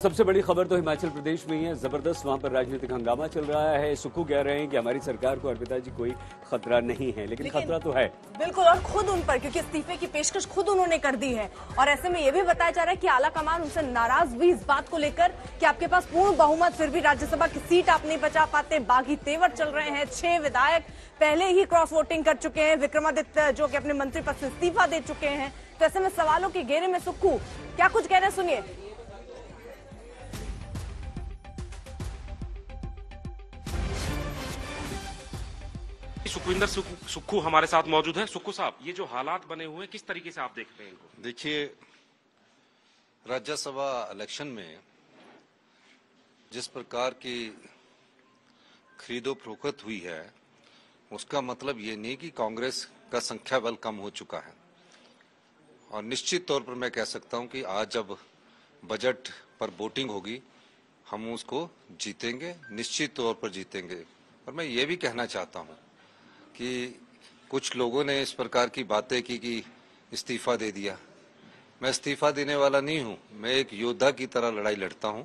सबसे बड़ी खबर तो हिमाचल प्रदेश में ही है। जबरदस्त वहां पर राजनीतिक हंगामा चल रहा है। सुक्खू कह रहे हैं कि हमारी सरकार को अर्पिता जी कोई खतरा नहीं है, लेकिन खतरा तो है बिल्कुल, और खुद उन पर, क्योंकि इस्तीफे की पेशकश खुद उन्होंने कर दी है। और ऐसे में ये भी बताया जा रहा है कि आला कमान उनसे नाराज भी इस बात को लेकर कि आपके पास पूर्ण बहुमत, फिर भी राज्यसभा की सीट आप नहीं बचा पाते। बागी तेवर चल रहे हैं। 6 विधायक पहले ही क्रॉस वोटिंग कर चुके हैं। विक्रमादित्य जो कि अपने मंत्री पद से इस्तीफा दे चुके हैं। तो ऐसे में सवालों के घेरे में सुक्खू क्या कुछ कह रहे हैं, सुनिए। सुखविंदर सुक्खू हमारे साथ मौजूद है। सुक्खू साहब, ये जो हालात बने हुए हैं, किस तरीके से आप देख रहे हैं इनको? देखिए, राज्यसभा इलेक्शन में जिस प्रकार की खरीदो फरोख्त हुई है, उसका मतलब ये नहीं कि कांग्रेस का संख्या बल कम हो चुका है। और निश्चित तौर पर मैं कह सकता हूं कि आज जब बजट पर वोटिंग होगी, हम उसको जीतेंगे, निश्चित तौर पर जीतेंगे। और मैं ये भी कहना चाहता हूं कि कुछ लोगों ने इस प्रकार की बातें की कि इस्तीफा दे दिया। मैं इस्तीफा देने वाला नहीं हूं। मैं एक योद्धा की तरह लड़ाई लड़ता हूं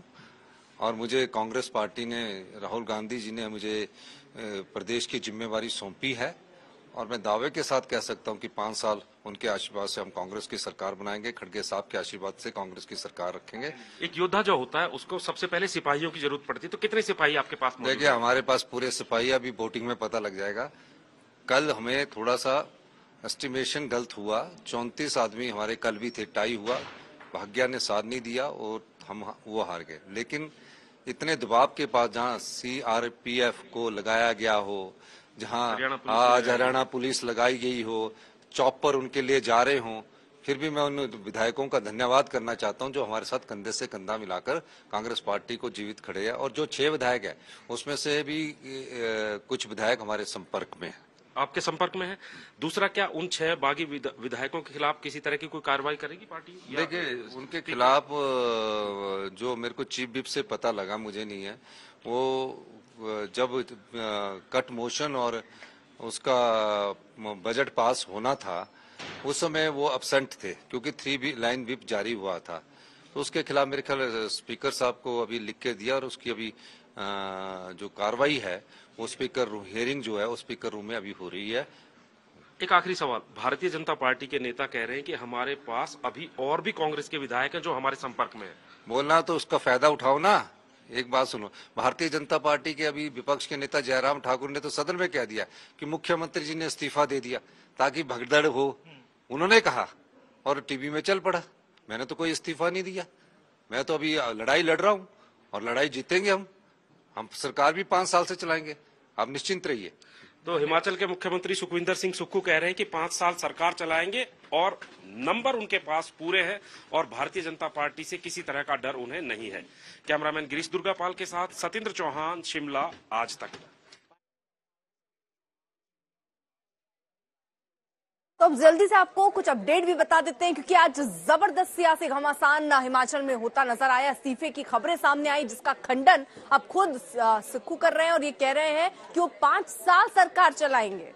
और मुझे कांग्रेस पार्टी ने, राहुल गांधी जी ने मुझे प्रदेश की जिम्मेवारी सौंपी है। और मैं दावे के साथ कह सकता हूं कि 5 साल उनके आशीर्वाद से हम कांग्रेस की सरकार बनाएंगे। खड़गे साहब के आशीर्वाद से कांग्रेस की सरकार रखेंगे। एक योद्धा जो होता है उसको सबसे पहले सिपाहियों की जरूरत पड़ती है, तो कितने सिपाही आपके पास मौजूद हैं? देखिए, हमारे पास पूरे सिपाही, अभी वोटिंग में पता लग जाएगा। कल हमें थोड़ा सा एस्टिमेशन गलत हुआ। 34 आदमी हमारे कल भी थे, टाई हुआ, भाग्य ने साथ नहीं दिया और वो हार गए। लेकिन इतने दबाव के पास, जहां CRPF को लगाया गया हो, जहां आज हरियाणा पुलिस लगाई गई हो, चॉपर उनके लिए जा रहे हों, फिर भी मैं उन विधायकों का धन्यवाद करना चाहता हूं जो हमारे साथ कंधे से कंधा मिलाकर कांग्रेस पार्टी को जीवित खड़े हैं। और जो 6 विधायक हैं, उसमें से भी कुछ विधायक हमारे संपर्क में हैं। आपके संपर्क में है। दूसरा, क्या उन 6 बागी विधायकों के खिलाफ किसी तरह की कोई कार्रवाई करेगी पार्टी? देखिए, उनके खिलाफ जो मेरे को चीफ विप से पता लगा, मुझे नहीं है, वो जब कट मोशन और उसका बजट पास होना था, उस समय वो अब्सेंट थे, क्योंकि 3 लाइन विप जारी हुआ था। तो उसके खिलाफ मेरे ख्याल स्पीकर साहब को अभी लिख के दिया और उसकी अभी जो कार्रवाई है वो स्पीकर हियरिंग जो है वो स्पीकर रूम में अभी हो रही है। एक आखिरी सवाल, भारतीय जनता पार्टी के नेता कह रहे हैं कि हमारे पास अभी और भी कांग्रेस के विधायक हैं जो हमारे संपर्क में है। बोलना तो उसका फायदा उठाओ ना। एक बात सुनो, भारतीय जनता पार्टी के अभी विपक्ष के नेता जयराम ठाकुर ने तो सदन में कह दिया कि मुख्यमंत्री जी ने इस्तीफा दे दिया ताकि भगदड़ हो, उन्होंने कहा, और टीवी में चल पड़ा। मैंने तो कोई इस्तीफा नहीं दिया। मैं तो अभी लड़ाई लड़ रहा हूं और लड़ाई जीतेंगे हम सरकार भी 5 साल से चलाएंगे। आप निश्चिंत रहिए। तो हिमाचल के मुख्यमंत्री सुखविंदर सिंह सुक्खू कह रहे हैं कि 5 साल सरकार चलाएंगे और नंबर उनके पास पूरे हैं और भारतीय जनता पार्टी से किसी तरह का डर उन्हें नहीं है। कैमरामैन गिरीश दुर्गापाल के साथ सतेंद्र चौहान, शिमला, आज तक। तो अब जल्दी से आपको कुछ अपडेट भी बता देते हैं, क्योंकि आज जबरदस्त सियासी घमासान हिमाचल में होता नजर आया। इस्तीफे की खबरें सामने आई, जिसका खंडन अब खुद सुक्खू कर रहे हैं और ये कह रहे हैं कि वो 5 साल सरकार चलाएंगे।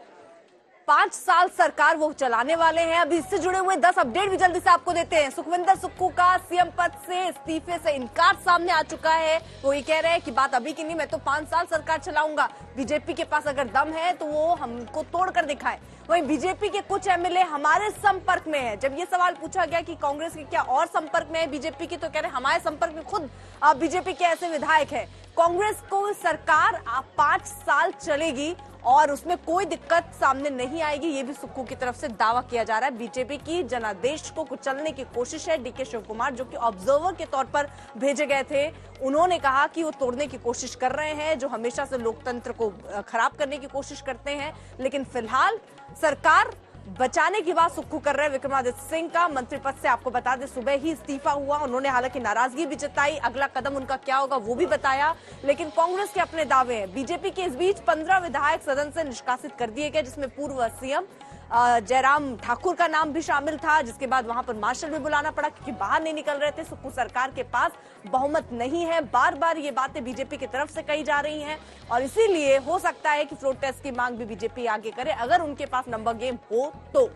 5 साल सरकार वो चलाने वाले हैं। अभी इससे जुड़े हुए 10 अपडेट भी जल्दी से आपको देते हैं। सुखविंदर सुक्खू का सीएम पद से इस्तीफे से इनकार सामने आ चुका है। वो ये कह रहे हैं कि बात अभी की नहीं, मैं तो 5 साल सरकार चलाऊंगा। बीजेपी के पास अगर दम है तो वो हमको तोड़कर दिखाए। वहीं बीजेपी के कुछ एमएलए हमारे संपर्क में है। जब ये सवाल पूछा गया कि कांग्रेस के क्या और संपर्क में है बीजेपी की, तो कह रहे हमारे संपर्क में खुद बीजेपी के ऐसे विधायक है। कांग्रेस को सरकार 5 साल चलेगी और उसमें कोई दिक्कत सामने नहीं आएगी, ये भी सुक्खू की तरफ से दावा किया जा रहा है। बीजेपी की जनादेश को कुचलने की कोशिश है। डीके शिव कुमार, जो कि ऑब्जर्वर के तौर पर भेजे गए थे, उन्होंने कहा कि वो तोड़ने की कोशिश कर रहे हैं, जो हमेशा से लोकतंत्र को खराब करने की कोशिश करते हैं। लेकिन फिलहाल सरकार बचाने की बात सुक्खू कर रहे हैं। विक्रमादित्य सिंह का मंत्री पद से आपको बता दें सुबह ही इस्तीफा हुआ। उन्होंने हालांकि नाराजगी भी जताई, अगला कदम उनका क्या होगा वो भी बताया, लेकिन कांग्रेस के अपने दावे हैं। बीजेपी के इस बीच 15 विधायक सदन से निष्कासित कर दिए गए, जिसमें पूर्व सीएम जयराम ठाकुर का नाम भी शामिल था, जिसके बाद वहां पर मार्शल भी बुलाना पड़ा क्योंकि बाहर नहीं निकल रहे थे। सुक्खू सरकार के पास बहुमत नहीं है, बार बार ये बातें बीजेपी की तरफ से कही जा रही हैं और इसीलिए हो सकता है कि फ्लोर टेस्ट की मांग भी बीजेपी आगे करे अगर उनके पास नंबर गेम हो तो।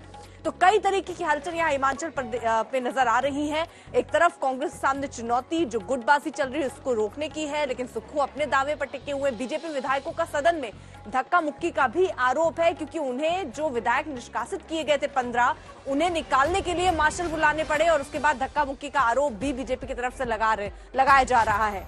तो कई तरीके की हलचल यहाँ हिमाचल पे नजर आ रही है। एक तरफ कांग्रेस के सामने चुनौती जो गुटबाजी चल रही है उसको रोकने की है, लेकिन सुक्खू अपने दावे पर टिके हुए। बीजेपी विधायकों का सदन में धक्का मुक्की का भी आरोप है, क्योंकि उन्हें जो विधायक निष्कासित किए गए थे 15, उन्हें निकालने के लिए मार्शल बुलाने पड़े और उसके बाद धक्का मुक्की का आरोप भी बीजेपी की तरफ से लगाया जा रहा है।